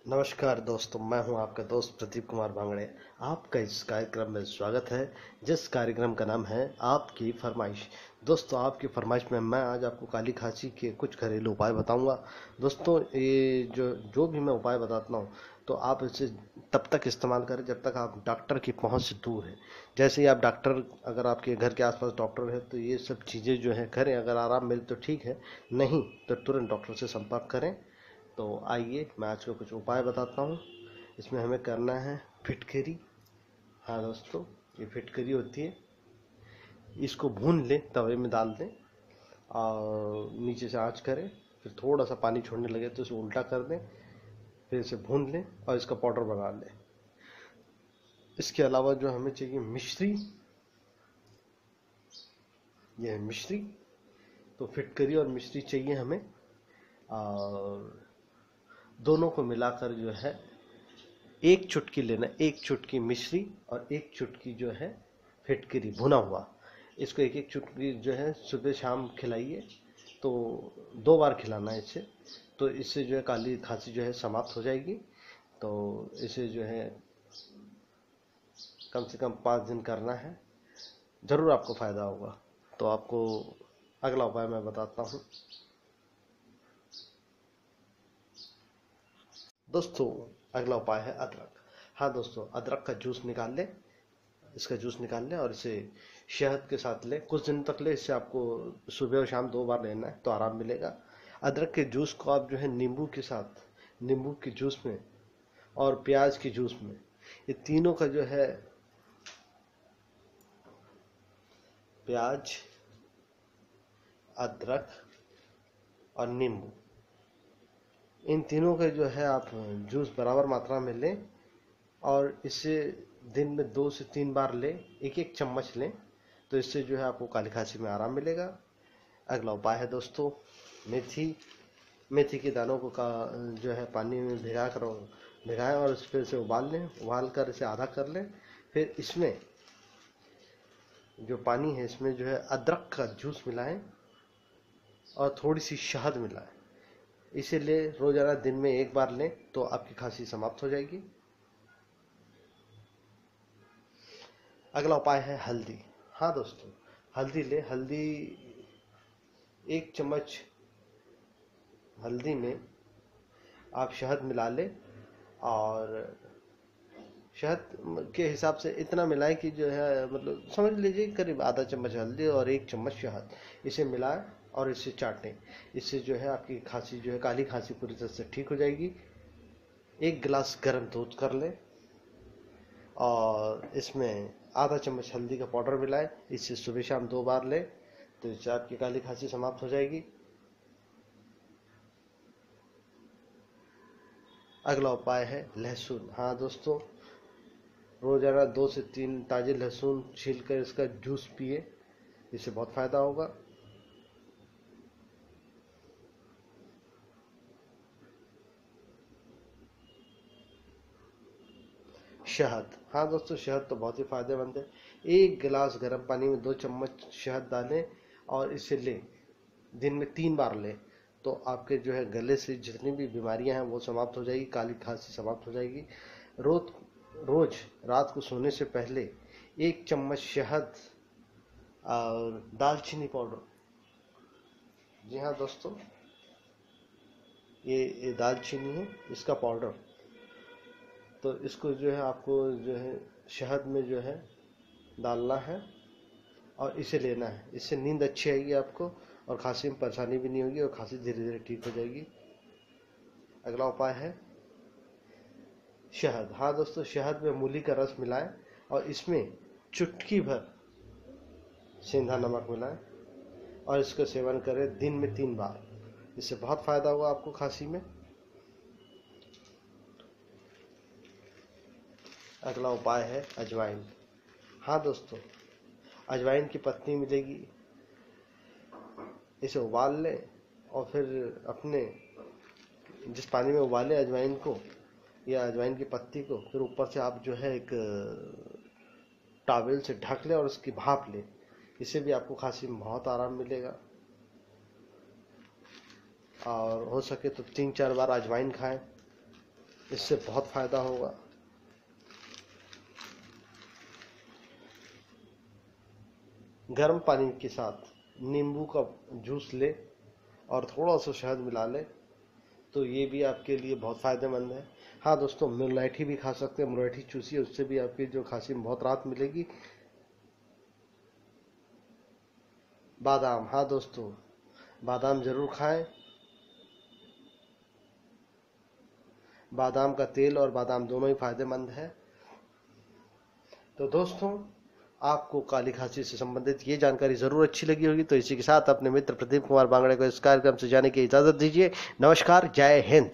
नमस्कार दोस्तों, मैं हूं आपका दोस्त प्रदीप कुमार भांगड़े। आपका इस कार्यक्रम में स्वागत है, जिस कार्यक्रम का नाम है आपकी फरमाइश। दोस्तों, आपकी फरमाइश में मैं आज आपको काली खांसी के कुछ घरेलू उपाय बताऊंगा। दोस्तों, ये जो भी मैं उपाय बताता हूं, तो आप इसे तब तक इस्तेमाल करें जब तक आप डॉक्टर की पहुंच से दूर हैं। जैसे ही आप डॉक्टर, अगर आपके घर के आसपास डॉक्टर है तो ये सब चीज़ें जो है करें। अगर आराम मिले तो ठीक है, नहीं तो तुरंत डॉक्टर से संपर्क करें। तो आइए मैं आज को कुछ उपाय बताता हूँ। इसमें हमें करना है फिटकरी। हाँ दोस्तों, ये फिटकरी होती है। इसको भून लें, तवे में डाल दें और नीचे से आँच करें। फिर थोड़ा सा पानी छोड़ने लगे तो इसे उल्टा कर दें, फिर इसे भून लें और इसका पाउडर बना लें। इसके अलावा जो हमें चाहिए मिश्री, ये है मिश्री। तो फिटकरी और मिश्री चाहिए हमें, और दोनों को मिलाकर जो है एक चुटकी लेना, एक चुटकी मिश्री और एक चुटकी जो है फिटकरी भुना हुआ। इसको एक एक चुटकी जो है सुबह शाम खिलाइए। तो 2 बार खिलाना है इसे। तो इससे जो है काली खांसी जो है समाप्त हो जाएगी। तो इसे जो है कम से कम 5 दिन करना है, ज़रूर आपको फ़ायदा होगा। तो आपको अगला उपाय मैं बताता हूँ। दोस्तों, अगला उपाय है अदरक। हाँ दोस्तों, अदरक का जूस निकाल लें। इसका जूस निकाल लें और इसे शहद के साथ लें, कुछ दिन तक लें। इससे आपको सुबह और शाम 2 बार लेना है तो आराम मिलेगा। अदरक के जूस को आप जो है नींबू के साथ, नींबू के जूस में और प्याज के जूस में, ये तीनों का जो है, प्याज, अदरक और नींबू, इन तीनों का जो है आप जूस बराबर मात्रा में लें और इसे दिन में 2 से 3 बार लें, एक एक चम्मच लें। तो इससे जो है आपको काली खांसी में आराम मिलेगा। अगला उपाय है दोस्तों मेथी। मेथी के दानों को का जो है पानी में भिगाएं और फिर से उबाल लें। उबाल कर इसे आधा कर लें। फिर इसमें जो पानी है इसमें जो है अदरक का जूस मिलाएं और थोड़ी सी शहद मिलाएं। इसे ले रोजाना दिन में 1 बार लें तो आपकी खांसी समाप्त हो जाएगी। अगला उपाय है हल्दी। हाँ दोस्तों, हल्दी ले। हल्दी, 1 चम्मच हल्दी में आप शहद मिला लें और शहद के हिसाब से इतना मिलाएं कि जो है, मतलब समझ लीजिए करीब आधा चम्मच हल्दी और 1 चम्मच शहद। इसे मिलाएं और इसे चाटें। इससे जो है आपकी खांसी जो है, काली खांसी पूरी तरह से ठीक हो जाएगी। 1 गिलास गर्म दूध कर लें और इसमें आधा चम्मच हल्दी का पाउडर मिलाएं। इसे सुबह शाम 2 बार लें तो इससे आपकी काली खांसी समाप्त हो जाएगी। अगला उपाय है लहसुन। हाँ दोस्तों, रोजाना 2 से 3 ताजे लहसुन छीलकर इसका जूस पिए। इससे बहुत फायदा होगा। शहद। हाँ दोस्तों, शहद तो बहुत ही फायदेमंद है। 1 गिलास गर्म पानी में 2 चम्मच शहद डालें और इसे लें, दिन में 3 बार लें। तो आपके जो है गले से जितनी भी बीमारियां हैं वो समाप्त हो जाएगी, काली खांसी समाप्त हो जाएगी। रोज रोज रात को सोने से पहले 1 चम्मच शहद और दालचीनी पाउडर। जी हाँ दोस्तों, ये दालचीनी है, इसका पाउडर। तो इसको जो है आपको जो है शहद में जो है डालना है और इसे लेना है। इससे नींद अच्छी आएगी आपको और खांसी में परेशानी भी नहीं होगी और खांसी धीरे धीरे ठीक हो जाएगी। अगला उपाय है शहद। हाँ दोस्तों, शहद में मूली का रस मिलाएं और इसमें चुटकी भर सेंधा नमक मिलाएं और इसका सेवन करें दिन में 3 बार। इससे बहुत फायदा होगा आपको खांसी में। अगला उपाय है अजवाइन। हाँ दोस्तों, अजवाइन की पत्नी मिलेगी, इसे उबाल लें और फिर अपने जिस पानी में उबाले अजवाइन को या अजवाइन की पत्ती को, फिर ऊपर से आप जो है एक टॉवेल से ढक लें और उसकी भाप लें। इससे भी आपको खांसी में बहुत आराम मिलेगा। और हो सके तो 3-4 बार अजवाइन खाएं। इससे बहुत फायदा होगा। गर्म पानी के साथ नींबू का जूस ले और थोड़ा सा शहद मिला ले तो ये भी आपके लिए बहुत फ़ायदेमंद है। हाँ दोस्तों, मुलैठी भी खा सकते हैं, मुलैठी चूसिए, उससे भी आपकी जो खांसी में बहुत राहत मिलेगी। बादाम, हाँ दोस्तों, बादाम ज़रूर खाएं। बादाम का तेल और बादाम दोनों ही फायदेमंद है। तो दोस्तों, आपको काली खांसी से संबंधित ये जानकारी जरूर अच्छी लगी होगी, तो इसी के साथ अपने मित्र प्रदीप कुमार बांगड़े को इस कार्यक्रम से जाने की इजाजत दीजिए। नमस्कार, जय हिंद।